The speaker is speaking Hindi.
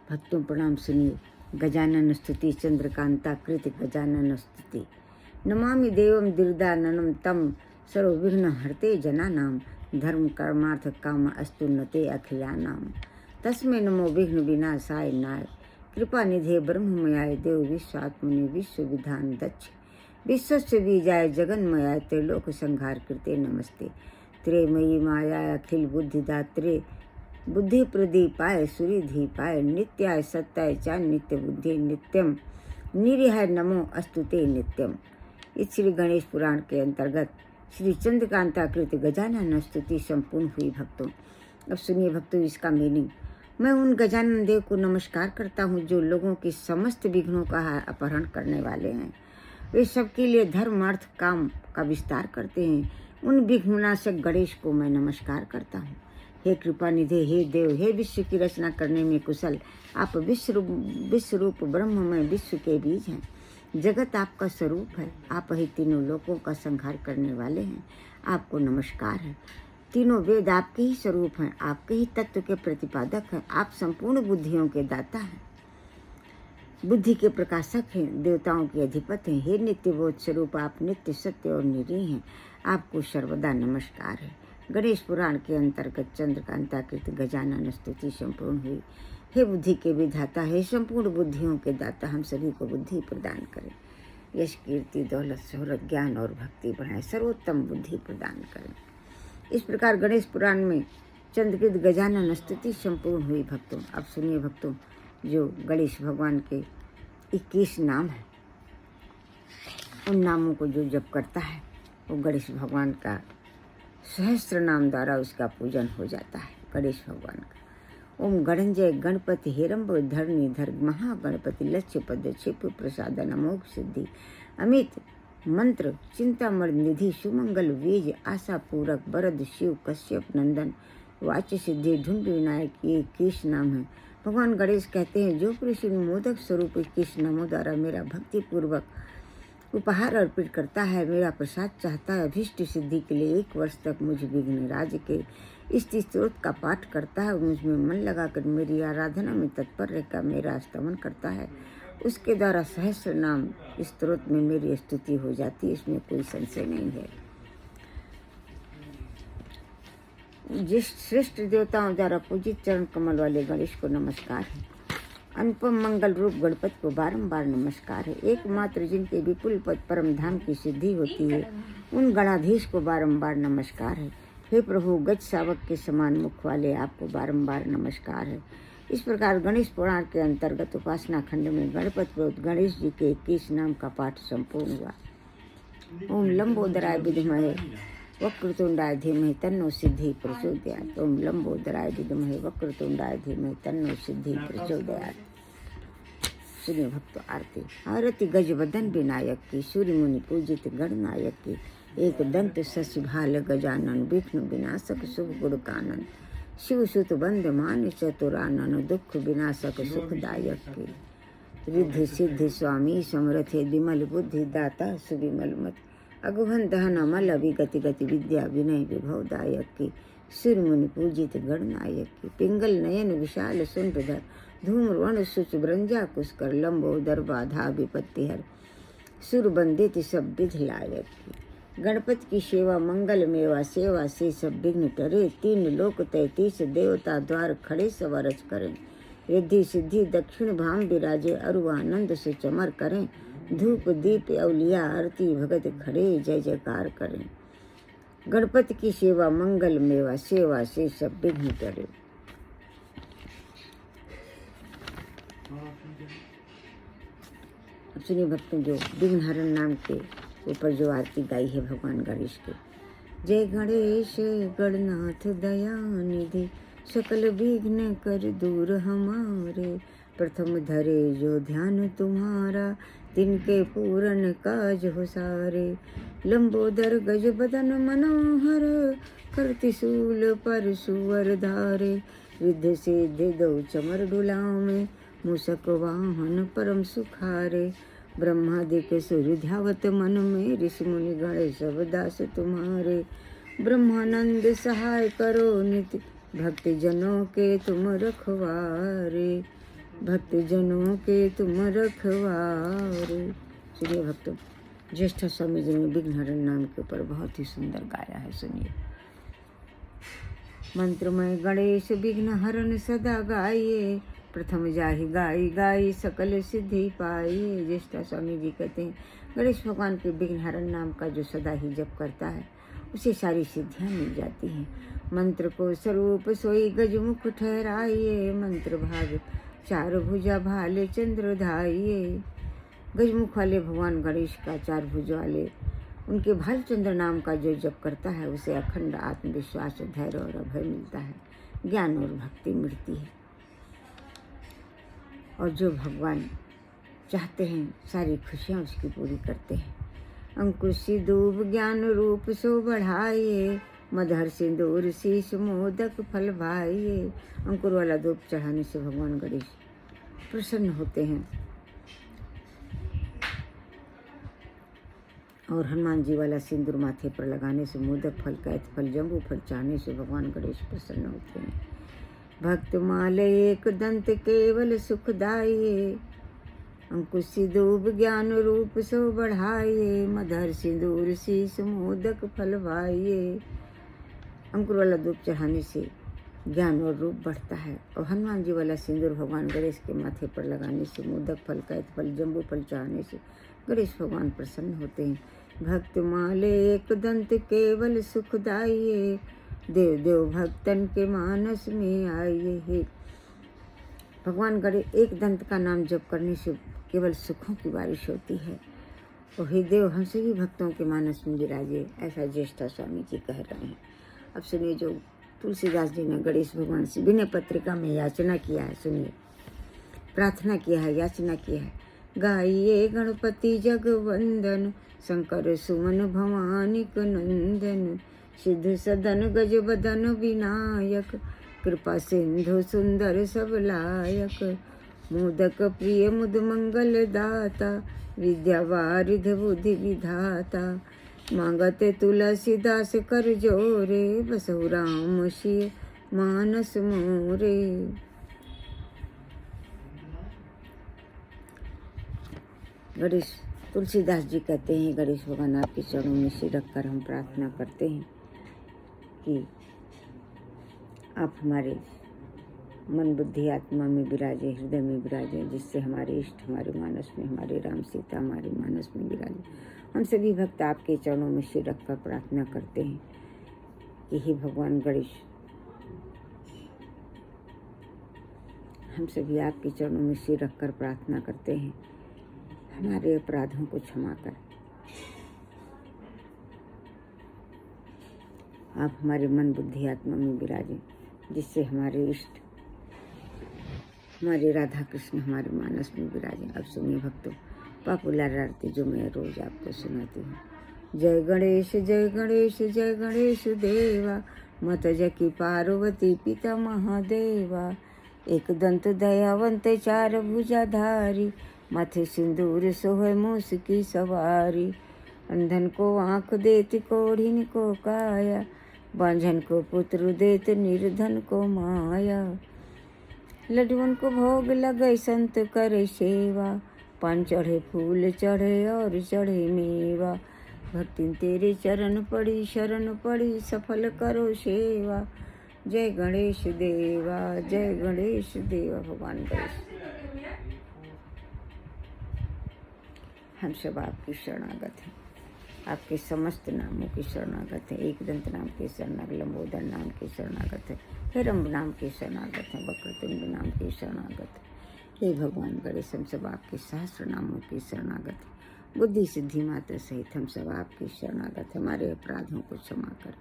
भक्तों प्रणाम सुनिए। गजानन स्तुति चंद्रकांता कृत गजानन स्तुति। नमामि देवम दीर्घाननम तम सर्वविघ्न हरते जनानाम धर्म कर्मार्थ काम अस्तुन्नते अखिलानाम तस्मै नमो विघ्न विनाशाय नाय कृपा निधे ब्रह्ममयाय देव विश्वात्मने विश्व विधान दक्ष विश्वस्य बीजाय जगन्मयाय त्रिलोक संहार कृते नमस्ते। त्रेमयी माया अखिल बुद्धिदात्रे बुद्धि प्रदीपाय सूर्यधीपाय नित्याय सत्याय च नित्य बुद्धि नित्यम निरिहाय नमो अस्तुते नित्यम। इस श्री गणेश पुराण के अंतर्गत श्री चंद्रकांता कृत गजानन स्तुति संपूर्ण हुई भक्तों। अब सुनिए भक्तों इसका मीनिंग। मैं उन गजानन देव को नमस्कार करता हूँ जो लोगों की समस्त विघ्नों का अपहरण करने वाले हैं। वे सबके लिए धर्म अर्थ काम का विस्तार करते हैं। उन विघ्ननाशक गणेश को मैं नमस्कार करता हूँ। हे कृपा निधे, हे देव, हे विश्व की रचना करने में कुशल, आप विश्व रूप ब्रह्म में विश्व के बीज हैं। जगत आपका स्वरूप है। आप ही तीनों लोकों का संहार करने वाले हैं। आपको नमस्कार है। तीनों वेद आपके ही स्वरूप हैं, आपके ही तत्व के प्रतिपादक हैं। आप संपूर्ण बुद्धियों के दाता हैं, बुद्धि के प्रकाशक हैं, देवताओं के अधिपति हैं। हे नित्य बोध स्वरूप, आप नित्य सत्य और निरीह हैं। आपको सर्वदा नमस्कार है। गणेश पुराण के अंतर्गत चंद्रकांता कृत गजानन स्तुति संपूर्ण हुई। हे बुद्धि के विधाता, हे संपूर्ण बुद्धियों के दाता, हम सभी को बुद्धि प्रदान करें। यश कीर्ति दौलत शोहरत ज्ञान और भक्ति बढ़ाए, सर्वोत्तम बुद्धि प्रदान करें। इस प्रकार गणेश पुराण में चंद्रकृत गजानन स्तुति संपूर्ण हुई भक्तों। अब सुनिए भक्तों, जो गणेश भगवान के 21 नाम हैं, उन नामों को जो जप करता है वो गणेश भगवान का सहस्त्र नाम द्वारा उसका पूजन हो जाता है। गणेश भगवान का ओम गणंजय गणपति हेरम्ब धरणीधर महागणपति लक्ष्य पद क्षिप प्रसादन अमोघ सिद्धि अमित मंत्र चिंतामण निधि सुमंगल वेज आशा पूरक वरद शिव कश्यप नंदन वाच्य सिद्धि ढूंढ विनायक, ये 21 नाम है। भगवान गणेश कहते हैं, जो पुरुष इन मोदक स्वरूप 21 नामों द्वारा मेरा भक्ति पूर्वक उपहार अर्पित करता है, मेरा प्रसाद चाहता है, अभीष्ट सिद्धि के लिए 1 वर्ष तक मुझ विघ्नराज के इष्ट स्तोत्र का पाठ करता है, मुझमें मन लगाकर मेरी आराधना में तत्पर रहकर मेरा स्तमन करता है, उसके द्वारा सहस्र नाम स्तोत्र में मेरी स्तुति हो जाती है। इसमें कोई संशय नहीं है। जिस श्रेष्ठ देवताओं द्वारा पूजित चरण कमल वाले गणेश को नमस्कार है। अनुपम मंगल रूप गणपति को बारंबार नमस्कार है। एकमात्र जिनके विपुल पद परम धाम की सिद्धि होती है, उन गणाधीश को बारंबार नमस्कार है। हे प्रभु, गज शावक के समान मुख वाले आपको बारंबार नमस्कार है। इस प्रकार गणेश पुराण के अंतर्गत उपासना खंड में गणपति प्रोत गणेश जी के 21 नाम का पाठ संपूर्ण हुआ। ओम लंबोदराय विद्महे वक्रतुंडाय धीमहि तन्नो सिद्धि प्रचोदयात्। ओम लंबोदराय विद्महे वक्रतुंडाय धीमहि तन्नो सिद्धि प्रचोदयात्। सुनिए भक्तों आरती। आरती गजवदन विनायक की, सूर्य मुनि पूजित गणनायक की, एक दंत शशिभाल गजानन विघ्न विनाशक शुभ गुण कानन, शिव सुत बंद मान चतुरानन दुख विनाशक सुखदायक की, रिद्धि सिद्धि स्वामी समरथे विमल बुद्धि दाता सुविमल मत, अगुहन दहन अमल अभिगति गति विद्या विनय विभव दायक की, सूर्य मुनि पूजित गणनायक की, पिंगल नयन विशाल सुंदर धूम्रवर्ण सुच ब्रंजा कुशकर लंबोदर बाधा विपत्ति हर, सुर बंदित सब विध लायक की। गणपति की सेवा मंगल मेवा सेवा से सब विघ्न टरे, 3 लोक 33 देवता द्वार खड़े सवरच करें, रिद्धि सिद्धि दक्षिण भाम विराजे अरु आनंद से चमर करें, धूप दीप अवलिया आरती भगत खड़े जय जयकार करें। गणपति की सेवा मंगल मेवा सेवा से सब विघ्न टरे। अब सुनिए भक्तों, जो विघ्नहरण नाम के ऊपर जो आरती गाई है भगवान गणेश के। जय गणेश गणनाथ दया निधि, सकल विघ्न कर दूर हमारे, प्रथम धरे जो ध्यान तुम्हारा, तिनके पूरन काज हो सारे, लंबोदर गज बदन मनोहर, करति शूल पर सुवर धारे, रिद्धि सिद्धि दो चमर डुलाओ में, मूषक वाहन परम सुखारे, ब्रह्मादिक सूर्य ध्यावत मन में, ऋषि मुनि गण सब दास तुम्हारे, ब्रह्मानंद सहाय करो नित्य, भक्ति जनों के तुम रखवारे। भक्त जनों के तुम रखवारे। सुनिए भक्तों, ज्येष्ठ स्वामी जी ने विघ्नहरण नाम के ऊपर बहुत ही सुंदर गाया है। सुनिए। मंत्रमय गणेश विघ्नहरण सदा गाइए, प्रथम जाहि गाई गाई सकल सिद्धि पाइए। ज्येष्ठ स्वामी जी कहते हैं गणेश भगवान के विघ्नहरण नाम का जो सदा ही जप करता है उसे सारी सिद्धियां मिल जाती हैं। मंत्र को स्वरूप सोई गजमुख ठहराइए, मंत्र भाग चार भुजा भाले चंद्र धाइए। गजमुख वाले भगवान गणेश का, चार भुजा वाले उनके भालचंद्र नाम का जो जप करता है उसे अखंड आत्मविश्वास, धैर्य और अभय मिलता है, ज्ञान और भक्ति मिलती है। और जो भगवान चाहते हैं सारी खुशियाँ उसकी पूरी करते हैं। अंकुश दूब ज्ञान रूप सो बढ़ाइए, मधुर सिंदूर शीश मोदक फल भाइए। अंकुर वाला धूप चढ़ाने से भगवान गणेश प्रसन्न होते हैं और हनुमान जी वाला सिंदूर माथे पर लगाने से, मोदक फल, कैथ फल, जम्बू फल चाहने से भगवान गणेश प्रसन्न होते हैं। भक्त माले एक दंत केवल सुखदाइए, अंकुश दूब ज्ञान रूप सो बढ़ाइए, मधुर सिंदूर शीश मोदक फल भाइए। अंकुर वाला धूप चढ़ाने से ज्ञान और रूप बढ़ता है और हनुमान जी वाला सिंदूर भगवान गणेश के माथे पर लगाने से, मोदक फल, कैथ फल, जम्बू फल चाहने से गणेश भगवान प्रसन्न होते हैं। भक्त माले एक दंत केवल सुखदाइए, देव देव भक्तन के मानस में आइए। हे भगवान गणेश, एक दंत का नाम जप करने से केवल सुखों की बारिश होती है। और हे देव, हम सभी भक्तों के मानस में विराजे, ऐसा ज्येष्ठ स्वामी जी कह रहे हैं। अब सुनिए, जो तुलसीदास जी ने गणेश भगवान से विनय पत्रिका में याचना किया है, सुनिए, प्रार्थना किया है, याचना किया है। गाइए गणपति जगवंदन, शंकर सुमन भवानिक नंदन, सिद्ध सदन गज बदन विनायक, कृपा सिंधु सुंदर सब लायक, मोदक प्रिय मुद मंगल दाता, विद्या वारिध बुद्धि विधाता, मांगते तुलसीदास कर जोरे, बसहु राम सिय मानस मोरे। गणेश तुलसीदास जी कहते हैं, गणेश भगवान आपके चरणों में सिर रखकर हम प्रार्थना करते हैं कि आप हमारे मन बुद्धि आत्मा में विराजे, हृदय में विराजे, जिससे हमारे इष्ट हमारे मानस में, हमारे राम सीता हमारे मानस में विराजे। हम सभी भक्त आपके चरणों में सिर रखकर प्रार्थना करते हैं कि हे भगवान गणेश, हम सभी आपके चरणों में सिर रखकर प्रार्थना करते हैं, हमारे अपराधों को क्षमा कर। आप हमारे मन बुद्धि आत्मा में विराजें, जिससे हमारे इष्ट हमारे राधा कृष्ण हमारे मानस में विराजें। अब सुनिए भक्तों, पॉपुलर आरती जो मैं रोज आपको सुनाती हूँ। जय गणेश जय गणेश जय गणेश देवा, मत जकी पार्वती पिता महादेवा, एक दंत दयावंत चार भुजाधारी, माथे सिंदूर सोहे मूस की सवारी, अंधन को आँख देत कोढ़िन को काया, बांझन को पुत्र देत निर्धन को माया, लड्डुअन को भोग लगे संत करे सेवा, पान चढ़े फूल चढ़े और चढ़े मेवा, भक्ति तेरे चरण पड़ी शरण पड़ी, सफल करो सेवा। जय गणेश देवा जय गणेश देवा। भगवान गणेश हम सब आपकी शरणागत हैं, आपके समस्त नामों की शरणागत है। एक दंत नाम के शरणागत, लंबोदर नाम के शरणागत है, हिरंब नाम के शरणागत है, वक्रतुंड नाम के शरणागत है। हे भगवान गणेश, हम सब आपके सहस्र नामों की शरणागत है। बुद्धि सिद्धि मात्र सहित हम सब आपकी शरणागत, हमारे अपराधों को क्षमा कर।